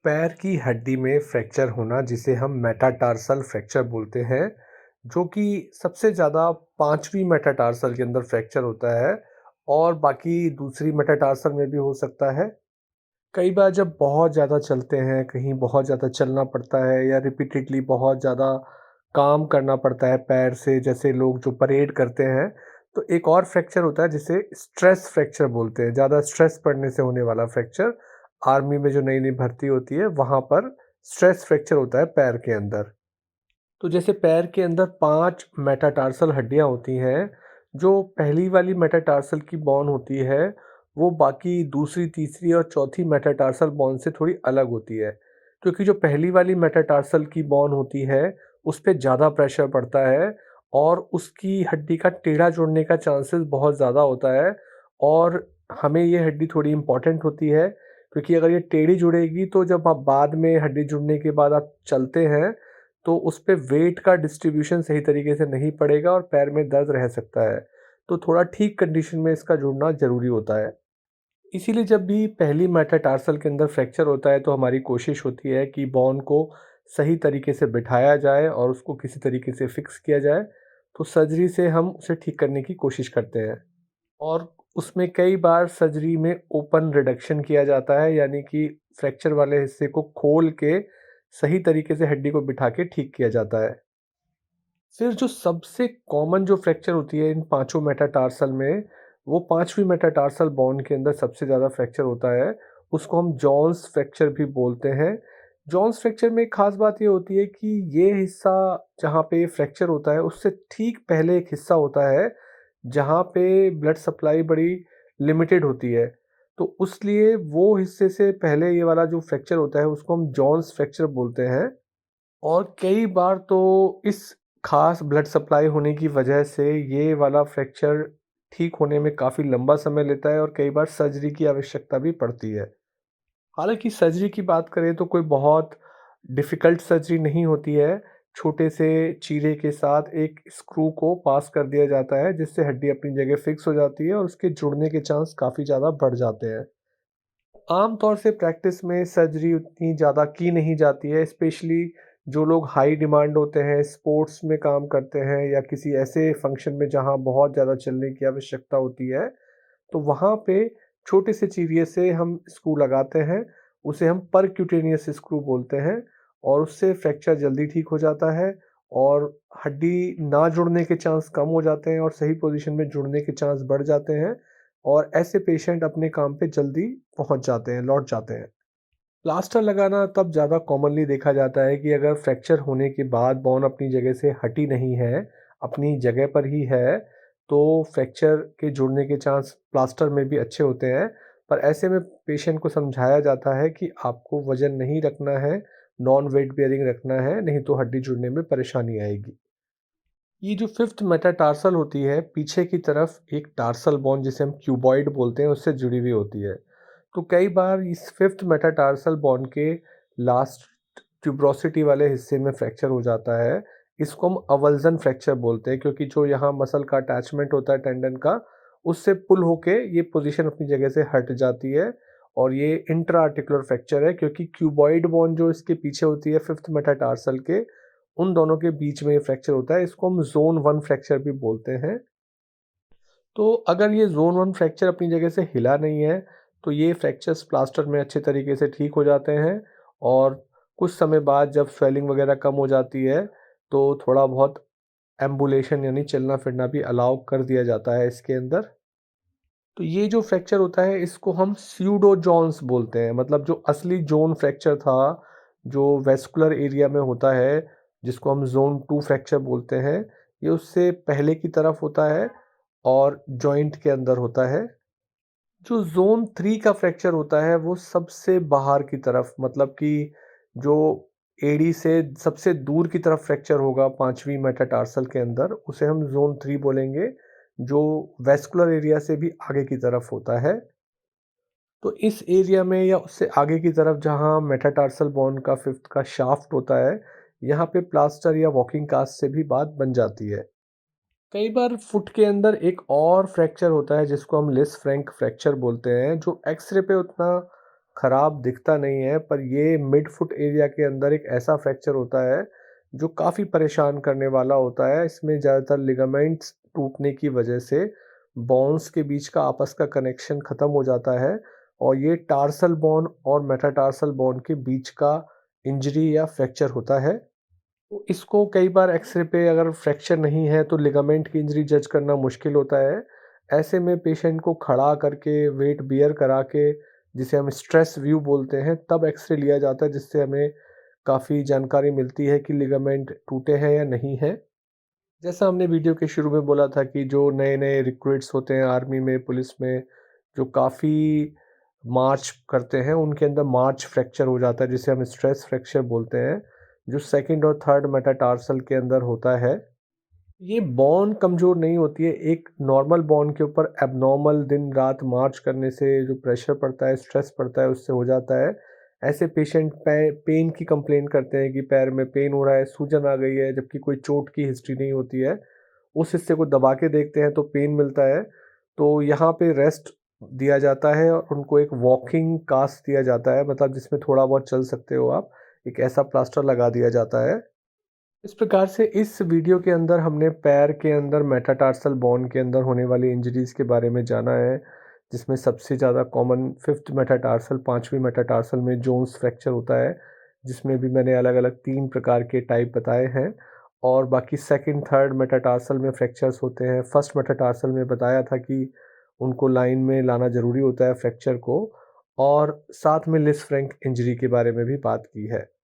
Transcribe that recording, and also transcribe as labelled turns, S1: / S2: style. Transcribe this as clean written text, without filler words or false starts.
S1: पैर की हड्डी में फ्रैक्चर होना जिसे हम मेटाटार्सल फ्रैक्चर बोलते हैं, जो कि सबसे ज़्यादा पांचवी मेटाटार्सल के अंदर फ्रैक्चर होता है और बाकी दूसरी मेटाटार्सल में भी हो सकता है। कई बार जब बहुत ज़्यादा चलते हैं, कहीं बहुत ज़्यादा चलना पड़ता है या रिपीटेडली बहुत ज़्यादा काम करना पड़ता है पैर से, जैसे लोग जो परेड करते हैं, तो एक और फ्रैक्चर होता है जिसे स्ट्रेस फ्रैक्चर बोलते हैं। ज़्यादा स्ट्रेस पड़ने से होने वाला फ्रैक्चर। आर्मी में जो नई-नई भर्ती होती है, वहाँ पर स्ट्रेस फ्रैक्चर होता है पैर के अंदर। तो जैसे पैर के अंदर 5 मेटाटार्सल हड्डियाँ होती हैं, जो पहली वाली मेटाटार्सल की बोन होती है, वो बाकी दूसरी, तीसरी और चौथी मेटाटार्सल बोन से थोड़ी अलग होती है। क्योंकि जो पहली वाली मेटाटार्सल की बोन होती है, उस पे ज़्यादा प्रेशर पड़ता है और उसकी हड्डी का टेढ़ा जुड़ने का चांसेस बहुत ज़्यादा होता है और हमें ये हड्डी थोड़ी इम्पोर्टेंट होती है, क्योंकि अगर ये टेढ़ी जुड़ेगी तो जब आप बाद में हड्डी जुड़ने के बाद आप चलते हैं, तो उस पे वेट का डिस्ट्रीब्यूशन सही तरीके से नहीं पड़ेगा और पैर में दर्द रह सकता है। तो थोड़ा ठीक कंडीशन में इसका जुड़ना ज़रूरी होता है। इसीलिए जब भी पहली मेटाटार्सल के अंदर फ्रैक्चर होता है, तो हमारी कोशिश होती है कि बोन को सही तरीके से बिठाया जाए और उसको किसी तरीके से फिक्स किया जाए। तो सर्जरी से हम उसे ठीक करने की कोशिश करते हैं और उसमें कई बार सर्जरी में ओपन रिडक्शन किया जाता है, यानी कि फ्रैक्चर वाले हिस्से को खोल के सही तरीके से हड्डी को बिठा के ठीक किया जाता है। फिर जो सबसे कॉमन जो फ्रैक्चर होती है इन पाँचों मेटाटार्सल में, वो 5वीं मेटाटार्सल बोन के अंदर सबसे ज़्यादा फ्रैक्चर होता है। उसको हम जॉन्स फ्रैक्चर भी बोलते हैं। जॉन्स फ्रैक्चर में एक ख़ास बात ये होती है कि ये हिस्सा जहाँ पे फ्रैक्चर होता है, उससे ठीक पहले एक हिस्सा होता है, जहाँ पे ब्लड सप्लाई बड़ी लिमिटेड होती है। तो उसलिए वो हिस्से से पहले ये वाला जो फ्रैक्चर होता है, उसको हम जॉन्स फ्रैक्चर बोलते हैं। और कई बार तो इस खास ब्लड सप्लाई होने की वजह से ये वाला फ्रैक्चर ठीक होने में काफ़ी लंबा समय लेता है और कई बार सर्जरी की आवश्यकता भी पड़ती है। हालाँकि सर्जरी की बात करें तो कोई बहुत डिफ़िकल्ट सर्जरी नहीं होती है। छोटे से चीरे के साथ एक स्क्रू को पास कर दिया जाता है, जिससे हड्डी अपनी जगह फ़िक्स हो जाती है और उसके जुड़ने के चांस काफ़ी ज़्यादा बढ़ जाते हैं। आम तौर से प्रैक्टिस में सर्जरी उतनी ज़्यादा की नहीं जाती है, स्पेशली जो लोग हाई डिमांड होते हैं, स्पोर्ट्स में काम करते हैं या किसी ऐसे फंक्शन में जहाँ बहुत ज़्यादा चलने की आवश्यकता होती है, तो वहाँ पे छोटे से चीरिए से हम स्क्रू लगाते हैं। उसे हम परक्यूटेनियस स्क्रू बोलते हैं और उससे फ्रैक्चर जल्दी ठीक हो जाता है और हड्डी ना जुड़ने के चांस कम हो जाते हैं और सही पोज़ीशन में जुड़ने के चांस बढ़ जाते हैं और ऐसे पेशेंट अपने काम पे जल्दी पहुँच जाते हैं, लौट जाते हैं। प्लास्टर लगाना तब ज़्यादा कॉमनली देखा जाता है कि अगर फ्रैक्चर होने के बाद बोन अपनी जगह से हटी नहीं है, अपनी जगह पर ही है, तो फ्रैक्चर के जुड़ने के चांस प्लास्टर में भी अच्छे होते हैं। पर ऐसे में पेशेंट को समझाया जाता है कि आपको वज़न नहीं रखना है, नॉन वेट बेयरिंग रखना है, नहीं तो हड्डी जुड़ने में परेशानी आएगी। ये जो फिफ्थ मेटाटार्सल होती है, पीछे की तरफ एक टार्सल बोन जिसे हम क्यूबॉइड बोलते हैं, उससे जुड़ी हुई होती है। तो कई बार इस फिफ्थ मेटाटार्सल बोन के लास्ट ट्यूब्रोसिटी वाले हिस्से में फ्रैक्चर हो जाता है। इसको हम अवल्जन फ्रैक्चर बोलते हैं, क्योंकि जो यहाँ मसल का अटैचमेंट होता है टेंडन का, उससे पुल होके ये पोजीशन अपनी जगह से हट जाती है और ये इंट्रा आर्टिकुलर फ्रैक्चर है, क्योंकि क्यूबॉइड बोन जो इसके पीछे होती है फिफ्थ मेटाटार्सल के, उन दोनों के बीच में ये फ्रैक्चर होता है। इसको हम ज़ोन 1 फ्रैक्चर भी बोलते हैं। तो अगर ये ज़ोन 1 फ्रैक्चर अपनी जगह से हिला नहीं है, तो ये फ्रैक्चर्स प्लास्टर में अच्छे तरीके से ठीक हो जाते हैं और कुछ समय बाद जब स्वेलिंग वगैरह कम हो जाती है, तो थोड़ा बहुत एम्बुलेशन यानी चलना-फिरना भी अलाउ कर दिया जाता है इसके अंदर। तो ये जो फ्रैक्चर होता है, इसको हम स्यूडो जोन्स बोलते हैं। मतलब जो असली जोन फ्रैक्चर था, जो वेस्कुलर एरिया में होता है, जिसको हम ज़ोन 2 फ्रैक्चर बोलते हैं, ये उससे पहले की तरफ होता है और जॉइंट के अंदर होता है। जो ज़ोन 3 का फ्रैक्चर होता है, वो सबसे बाहर की तरफ, मतलब कि जो एड़ी से सबसे दूर की तरफ फ्रैक्चर होगा 5वीं मेटाटार्सल के अंदर, उसे हम ज़ोन 3 बोलेंगे, जो वेस्कुलर एरिया से भी आगे की तरफ होता है। तो इस एरिया में या उससे आगे की तरफ जहाँ मेटाटार्सल बोन का 5th का शाफ्ट होता है, यहाँ पे प्लास्टर या वॉकिंग कास्ट से भी बात बन जाती है। कई बार फुट के अंदर एक और फ्रैक्चर होता है जिसको हम लिस फ्रैंक फ्रैक्चर बोलते हैं, जो एक्स-रे पे उतना ख़राब दिखता नहीं है, पर ये मिड फुट एरिया के अंदर एक ऐसा फ्रैक्चर होता है, जो काफ़ी परेशान करने वाला होता है। इसमें ज़्यादातर लिगामेंट्स टूटने की वजह से बोन्स के बीच का आपस का कनेक्शन ख़त्म हो जाता है और ये टार्सल बोन और मेटाटार्सल बोन के बीच का इंजरी या फ्रैक्चर होता है। तो इसको कई बार एक्स-रे पे अगर फ्रैक्चर नहीं है तो लिगामेंट की इंजरी जज करना मुश्किल होता है। ऐसे में पेशेंट को खड़ा करके वेट बियर करा के, जिसे हम स्ट्रेस व्यू बोलते हैं, तब एक्स-रे लिया जाता है, जिससे हमें काफ़ी जानकारी मिलती है कि लिगामेंट टूटे हैं या नहीं हैं। जैसा हमने वीडियो के शुरू में बोला था कि जो नए-नए रिक्रूट्स होते हैं आर्मी में, पुलिस में, जो काफ़ी मार्च करते हैं, उनके अंदर मार्च फ्रैक्चर हो जाता है, जिसे हम स्ट्रेस फ्रैक्चर बोलते हैं, जो सेकंड और थर्ड मेटाटार्सल के अंदर होता है। ये बोन कमज़ोर नहीं होती है, एक नॉर्मल बोन के ऊपर एब्नॉर्मल दिन-रात मार्च करने से जो प्रेशर पड़ता है, स्ट्रेस पड़ता है, उससे हो जाता है। ऐसे पेशेंट पेन की कंप्लेन करते हैं कि पैर में पेन हो रहा है, सूजन आ गई है, जबकि कोई चोट की हिस्ट्री नहीं होती है। उस हिस्से को दबा के देखते हैं तो पेन मिलता है, तो यहाँ पे रेस्ट दिया जाता है और उनको एक वॉकिंग कास्ट दिया जाता है, मतलब जिसमें थोड़ा बहुत चल सकते हो आप, एक ऐसा प्लास्टर लगा दिया जाता है। इस प्रकार से इस वीडियो के अंदर हमने पैर के अंदर मेटाटार्सल बोन के अंदर होने वाली इंजरीज़ के बारे में जाना है, जिसमें सबसे ज़्यादा कॉमन फिफ्थ मेटाटार्सल, पाँचवीं मेटाटार्सल में जोन्स फ्रैक्चर होता है, जिसमें भी मैंने अलग-अलग 3 प्रकार के टाइप बताए हैं और बाकी सेकंड, थर्ड मेटाटार्सल में फ्रैक्चर्स होते हैं। फर्स्ट मेटाटार्सल में बताया था कि उनको लाइन में लाना ज़रूरी होता है फ्रैक्चर को और साथ में लिस फ्रैंक इंजरी के बारे में भी बात की है।